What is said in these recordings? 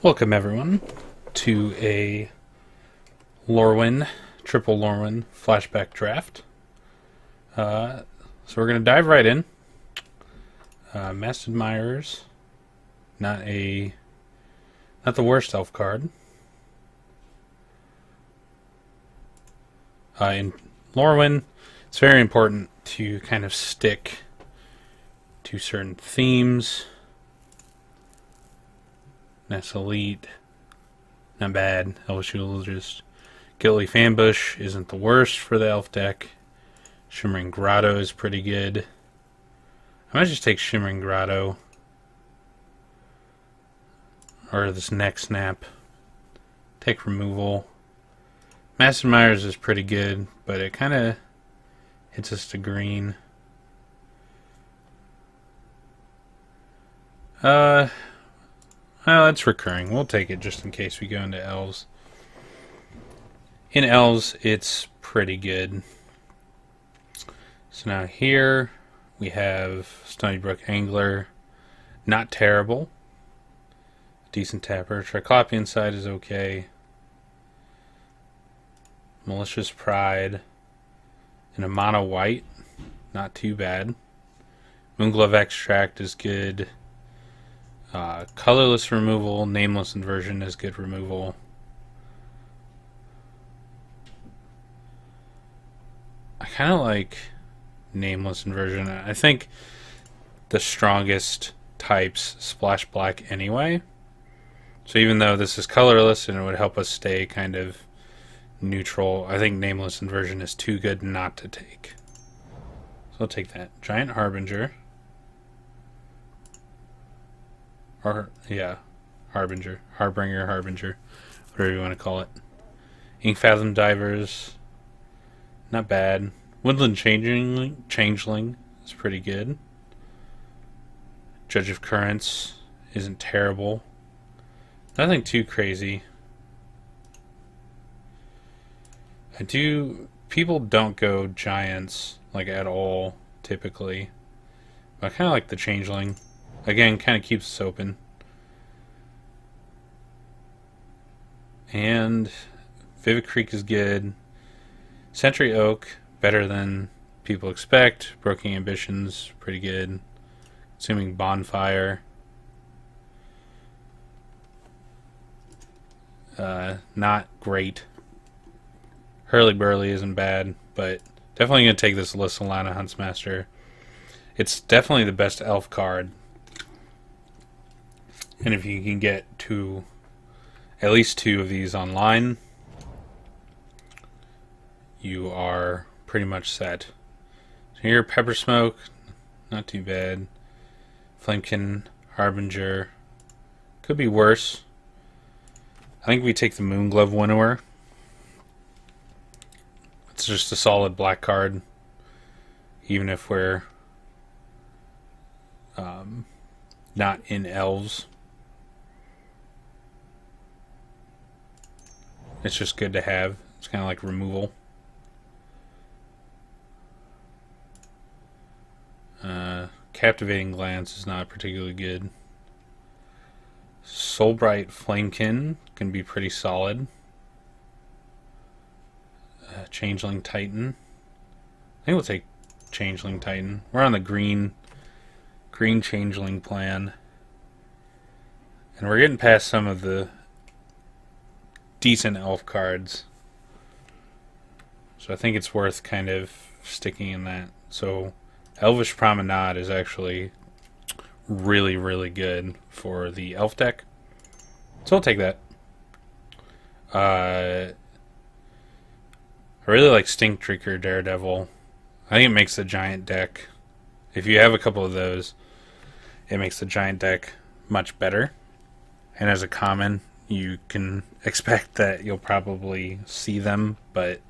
Welcome everyone to a Lorwyn, triple Lorwyn flashback draft. So we're going to dive right in. Masked Admirers, not the worst elf card. In Lorwyn, it's very important to kind of stick to certain themes. That's Elite, not bad. Elvish Eulogist. Guiltleaf Ambush isn't the worst for the elf deck. Shimmering Grotto is pretty good. I might just take Shimmering Grotto. Or this Neck Snap. Take removal. Masked Admirers is pretty good, but it kind of hits us to green. Well, it's recurring. We'll take it just in case we go into elves. In elves, it's pretty good. So now here we have Stonnybrook Angler. Not terrible. Decent tapper. Triclopian side is okay. Malicious Pride. And a mono white. Not too bad. Moonglove Extract is good. Colorless removal, nameless inversion is good removal. I kind of like nameless inversion. I think the strongest types splash black anyway. So even though this is colorless and it would help us stay kind of neutral, I think nameless inversion is too good not to take. So I'll take that. Giant Harbinger. Harbinger, whatever you want to call it. Inkfathom Divers, not bad. Woodland Changeling is pretty good. Judge of Currents isn't terrible. Nothing too crazy. People don't go giants, like, at all, typically. But I kind of like the Changeling. Again, kind of keeps us open. And Vivid Creek is good. Century Oak, better than people expect. Broken Ambitions, pretty good. Consuming Bonfire. Not great. Hurly-burly isn't bad, but definitely going to take this Lissalana Huntsmaster. It's definitely the best elf card. And if you can get at least two of these online, you are pretty much set. So here, Pepper Smoke, not too bad. Flamekin, Harbinger, could be worse. I think we take the Moonglove Winnower. It's just a solid black card, even if we're not in elves. It's just good to have. It's kind of like removal. Captivating Glance is not particularly good. Soulbright Flamekin can be pretty solid. Changeling Titan. I think we'll take Changeling Titan. We're on the green Changeling plan. And we're getting past some of the decent elf cards. So I think it's worth kind of sticking in that. So Elvish Promenade is actually really, really good for the elf deck. So I'll take that. I really like Stink Drinker Daredevil. I think it makes the giant deck, if you have a couple of those, it makes the giant deck much better. And as a common, you can expect that you'll probably see them, but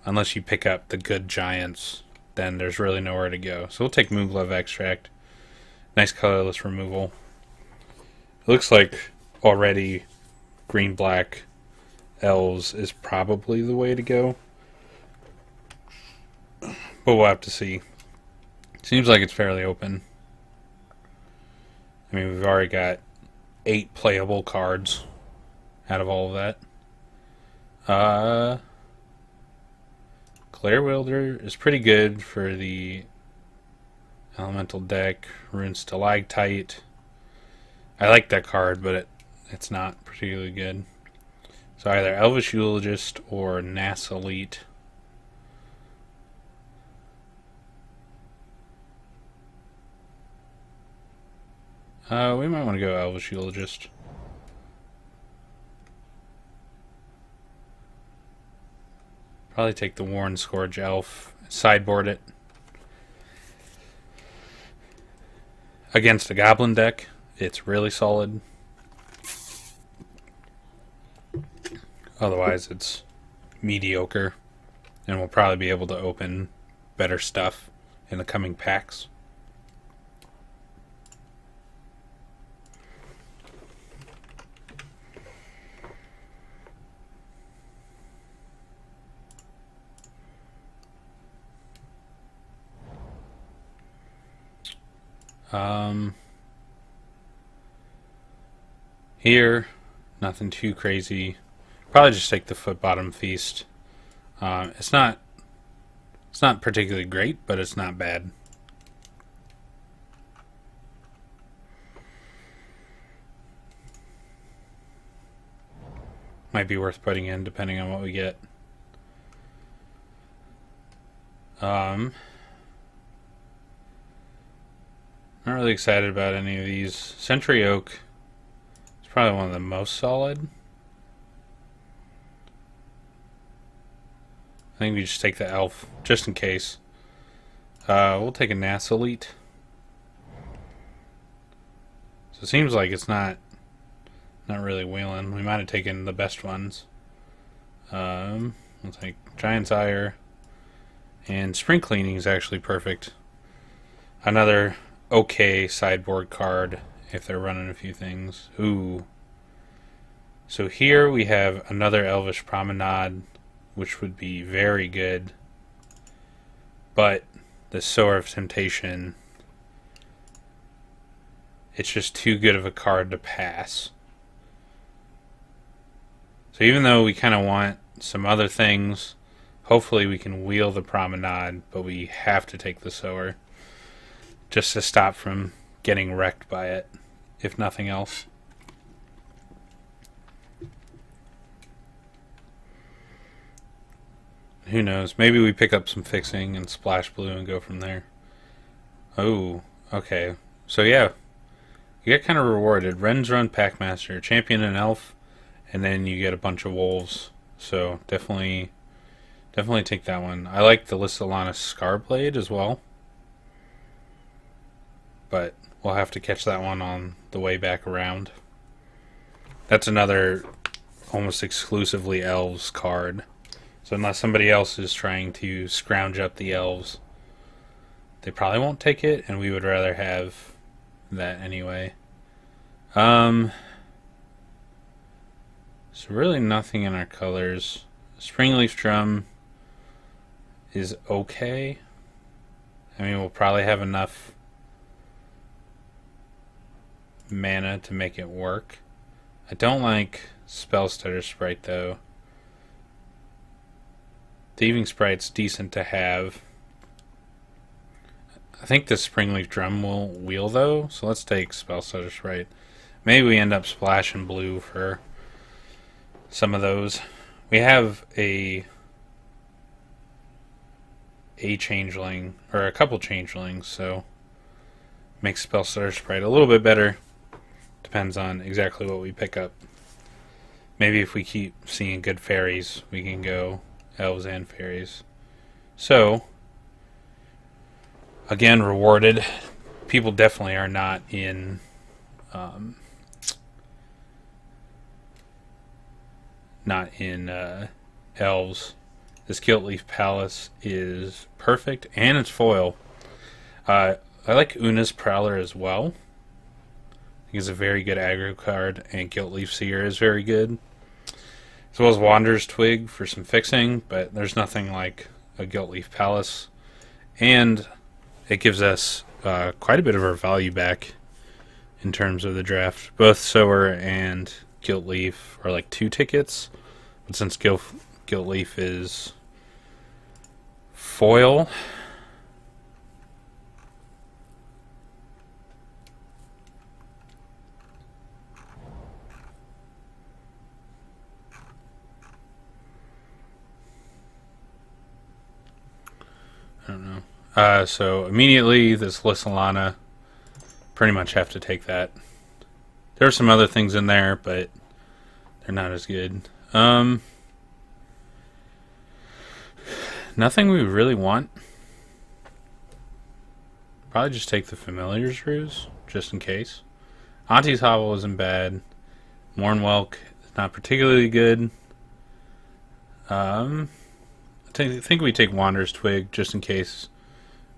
unless you pick up the good giants, then there's really nowhere to go. So we'll take Moonglove Extract. Nice colorless removal. It looks like already green-black elves is probably the way to go. But we'll have to see. Seems like it's fairly open. I mean, we've already got 8 playable cards out of all of that. Glare Wielder is pretty good for the elemental deck. Rune Stalactite. I like that card, but it's not particularly good. So either Elvish Eulogist or Nass Elite. We might want to go Elvish Eulogist. Probably take the Warren Scourge Elf, sideboard it. Against a Goblin deck, it's really solid. Otherwise, it's mediocre, and we'll probably be able to open better stuff in the coming packs. Here, nothing too crazy. Probably just take the Foot Bottom Feast. It's not particularly great, but it's not bad. Might be worth putting in depending on what we get. Not really excited about any of these. Century Oak is probably one of the most solid. I think we just take the Elf, just in case. We'll take a Nass Elite. So it seems like it's not really wheeling. We might have taken the best ones. We'll take Giant's Ire. And Spring Cleaning is actually perfect. Another okay sideboard card if they're running a few things. Ooh. So here we have another Elvish Promenade, which would be very good. But the Sower of Temptation, it's just too good of a card to pass. So even though we kind of want some other things, hopefully we can wheel the Promenade, but we have to take the Sower just to stop from getting wrecked by it, if nothing else. Who knows? Maybe we pick up some fixing and splash blue and go from there. Oh, okay. So yeah, you get kind of rewarded. Ren's Run Packmaster, Champion and Elf, and then you get a bunch of wolves. So definitely take that one. I like the Lissalana Scarblade as well, but we'll have to catch that one on the way back around. That's another almost exclusively elves card. So unless somebody else is trying to scrounge up the elves, they probably won't take it, and we would rather have that anyway. So really nothing in our colors. Springleaf Drum is okay. I mean, we'll probably have enough mana to make it work. I don't like Spellstutter Sprite though. Thieving Sprite's decent to have. I think the Springleaf Drum will wheel though, so let's take Spellstutter Sprite. Maybe we end up splashing blue for some of those. We have a changeling, or a couple changelings, so makes Spellstutter Sprite a little bit better. Depends on exactly what we pick up. Maybe if we keep seeing good fairies, we can go elves and fairies. So, again, rewarded. People definitely are not in elves. This Giltleaf Palace is perfect, and it's foil. I like Una's Prowler as well. I think it's a very good aggro card, and Giltleaf Seer is very good. As well as Wanderer's Twig for some fixing, but there's nothing like a Giltleaf Palace. And it gives us quite a bit of our value back in terms of the draft. Both Sower and Gilt Leaf are like 2 tickets, but since Gilt Leaf is foil, I don't know. So immediately this Lissalana, pretty much have to take that. There are some other things in there, but they're not as good. Nothing we really want. Probably just take the Familiar's Ruse, just in case. Auntie's Hobble isn't bad. Mornwelk is not particularly good. I think we take Wander's Twig, just in case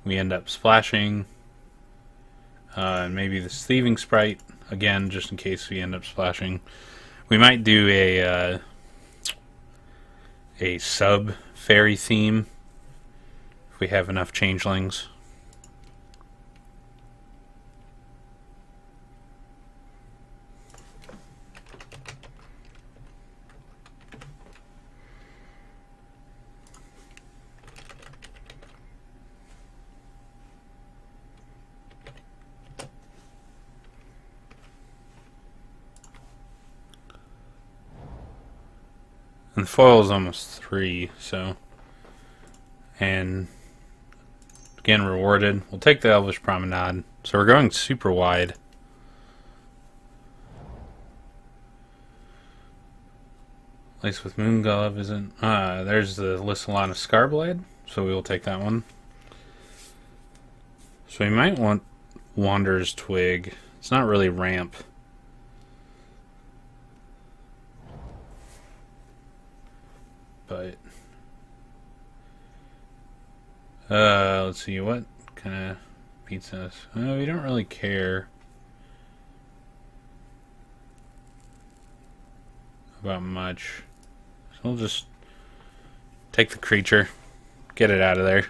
we end up splashing. And maybe this Thieving Sprite, again, just in case we end up splashing. We might do a sub fairy theme if we have enough changelings. And the foil is almost 3, so. And again, rewarded. We'll take the Elvish Promenade. So we're going super wide. At least with Moonglove isn't. There's the Lissalana Scarblade, so we will take that one. So we might want Wander's Twig. It's not really ramp. But let's see, what kind of beats us? We don't really care about much, so we'll just take the creature, get it out of there.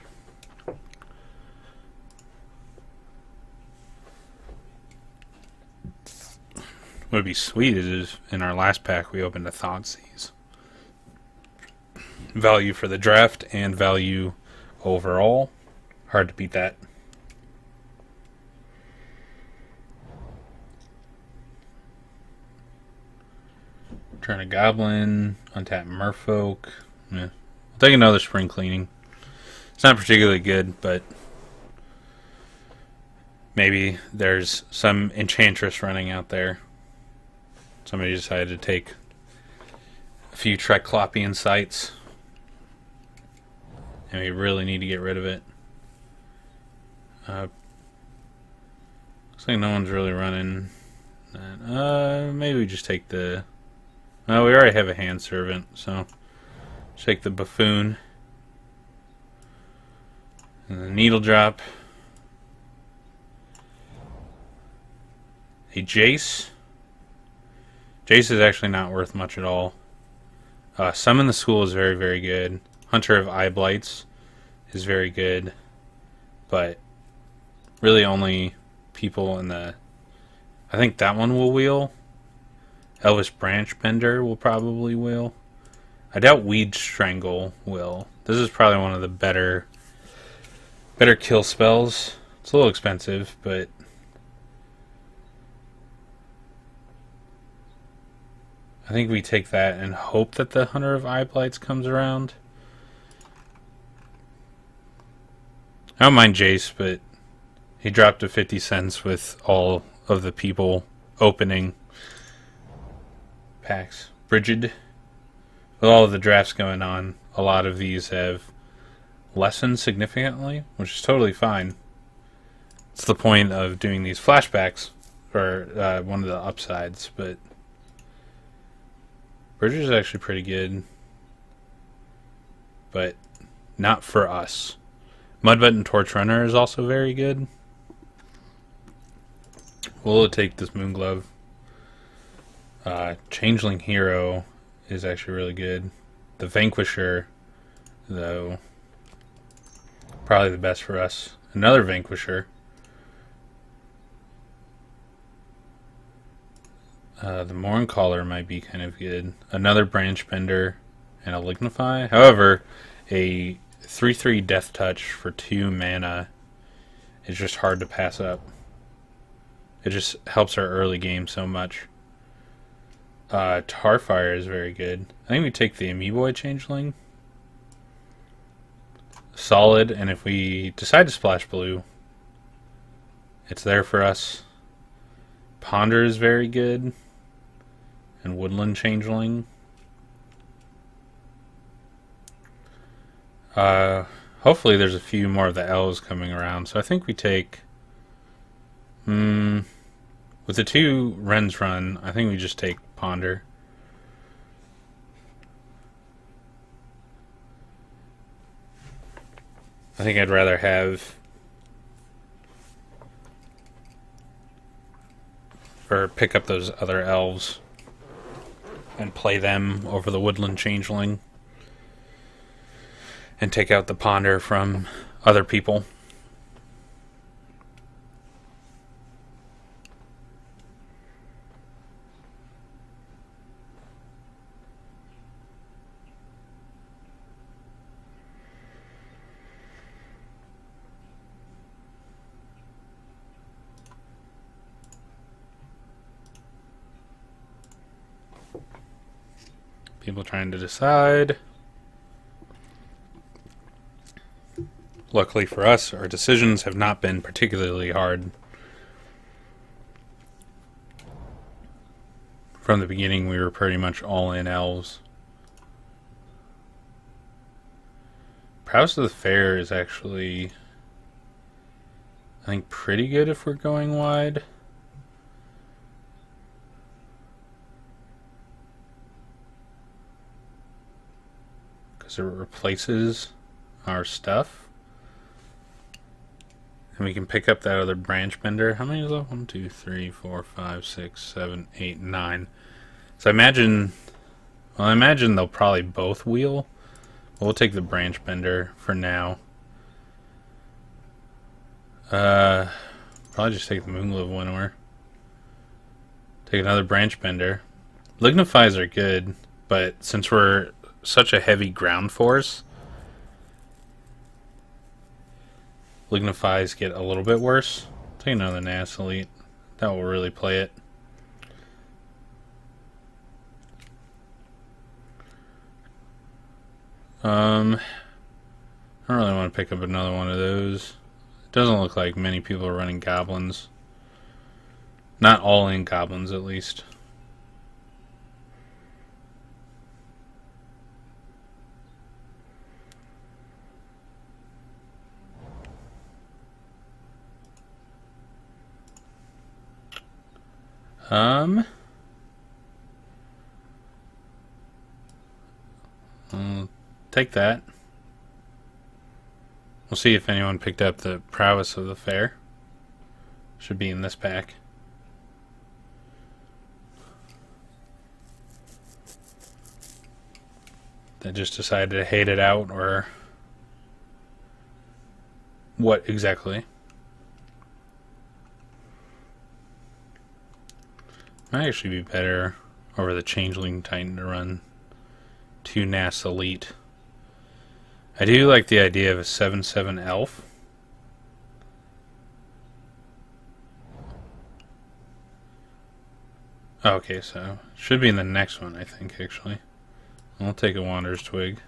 What would be sweet is in our last pack we opened a Thoughtseize. Value for the draft and value overall. Hard to beat that. Turn a Goblin, untap Merfolk. Yeah. We'll take another Spring Cleaning. It's not particularly good, but maybe there's some Enchantress running out there. Somebody decided to take a few Triclopian sites. And we really need to get rid of it. Looks like no one's really running that. Maybe we just take the... Oh, we already have a Hand Servant, so... take the Buffoon. And the Needle Drop. A Jace. Jace is actually not worth much at all. Summon the School is very, very good. Hunter of Eye Blights is very good, but really only people in the... I think that one will wheel. Elvish Branch Bender will probably wheel. I doubt Weed Strangle will. This is probably one of the better kill spells. It's a little expensive, but I think we take that and hope that the Hunter of Eye Blights comes around. I don't mind Jace, but he dropped to 50 cents with all of the people opening packs. Brigid. With all of the drafts going on, a lot of these have lessened significantly, which is totally fine. It's the point of doing these flashbacks, or one of the upsides, but Brigid is actually pretty good, but not for us. Mudbutt and Torch Runner is also very good. We'll take this Moonglove. Changeling Hero is actually really good. The Vanquisher, though, probably the best for us. Another Vanquisher. The Morncaller might be kind of good. Another Branch Bender and a Lignify. However, a 3/3 Death Touch for 2 mana is just hard to pass up. It just helps our early game so much. Tarfire is very good. I think we take the Amoeboid Changeling. Solid, and if we decide to splash blue, it's there for us. Ponder is very good. And Woodland Changeling. Hopefully there's a few more of the elves coming around. So I think we take... with the 2 Wrens run, I think we just take Ponder. I think I'd rather have... or pick up those other elves and play them over the Woodland Changeling. And take out the Ponder from other people. People trying to decide. Luckily for us, our decisions have not been particularly hard. From the beginning, we were pretty much all in elves. Prowess of the Fair is actually, I think, pretty good if we're going wide. Because it replaces our stuff. And we can pick up that other Branch Bender. How many is that? 1, 2, 3, 4, 5, 6, 7, 8, 9. So I imagine they'll probably both wheel. We'll take the Branch Bender for now. Probably just take the Moonglove Winnower. Take another Branch Bender. Lignifies are good, but since we're such a heavy ground force, Lignifies get a little bit worse. Take another Nass Elite. That will really play it. I don't really want to pick up another one of those. It doesn't look like many people are running goblins. Not all in goblins, at least. I'll take that. We'll see if anyone picked up the Prowess of the Fair. Should be in this pack. That just decided to hate it out, or what exactly? Might actually be better over the Changeling Titan to run 2 Nass Elite. I do like the idea of a 7/7 elf. Okay, so should be in the next one, I think, actually. I'll take a Wanderer's Twig.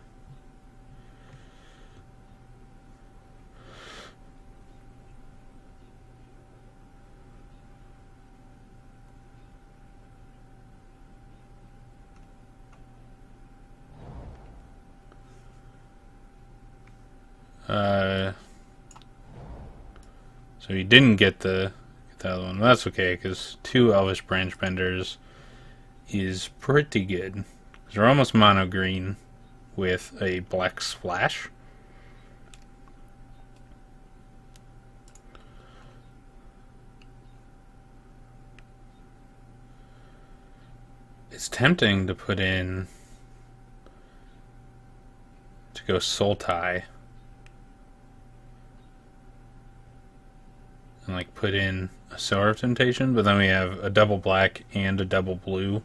So you didn't get the other one. Well, that's okay, because 2 Elvish Branch Benders is pretty good. They're almost mono green with a black splash. It's tempting to put in to go Soul Tie. And like put in a Sower of Temptation, but then we have a double black and a double blue.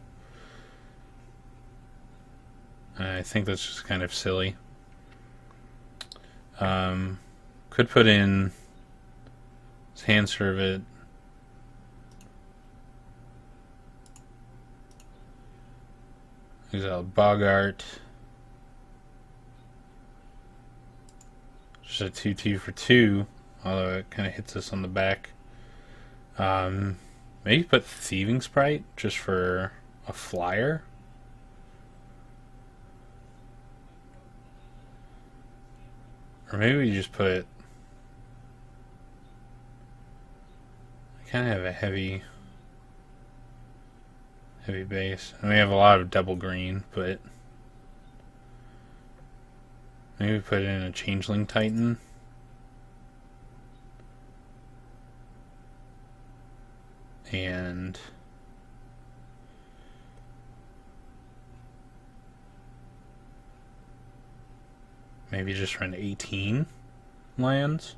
I think that's just kind of silly. Could put in Hand Servant. Exile Bogart. Just a 2/2 for 2, although it kind of hits us on the back. Maybe put Thieving Sprite just for a flyer. Or maybe we just put... I kind of have a heavy base. And we have a lot of double green, but... maybe put in a Changeling Titan. And... maybe just run 18 lands.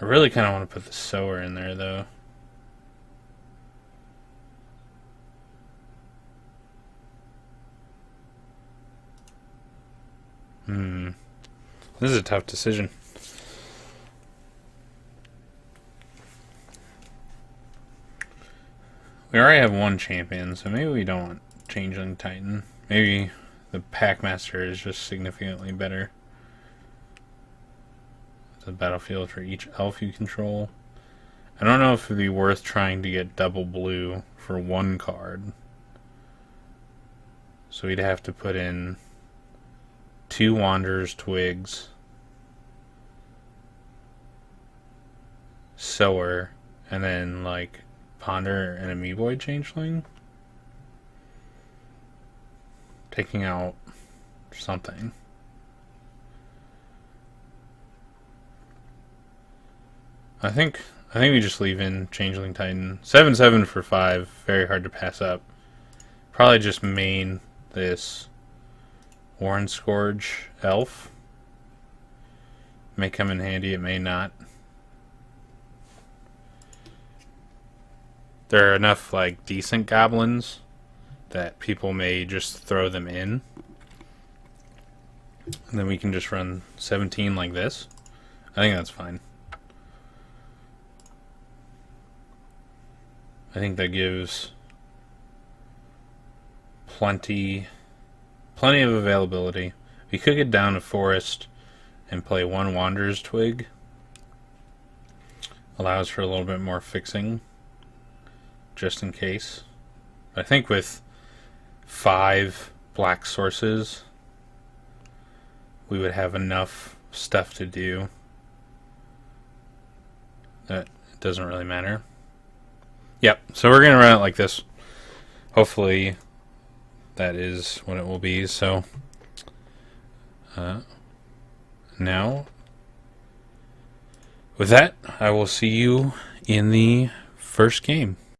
I really kind of want to put the Sower in there, though. This is a tough decision. We already have one champion, so maybe we don't want Changeling Titan. Maybe the Packmaster is just significantly better. It's a battlefield for each elf you control. I don't know if it would be worth trying to get double blue for one card. So we'd have to put in 2 Wanderer's Twigs, Sower, and then like Ponder and Amoeboid Changeling. Taking out something. I think we just leave in Changeling Titan. 7/7 for 5, very hard to pass up. Probably just main this Warren Scourge elf. May come in handy, it may not. There are enough like decent goblins that people may just throw them in. And then we can just run 17 like this. I think that's fine. I think that gives plenty of availability. We could get down to Forest and play 1 Wanderer's Twig. Allows for a little bit more fixing, just in case. I think with 5 black sources, we would have enough stuff to do that it doesn't really matter. Yep, so we're going to run it like this. Hopefully that is what it will be. So now, with that, I will see you in the first game.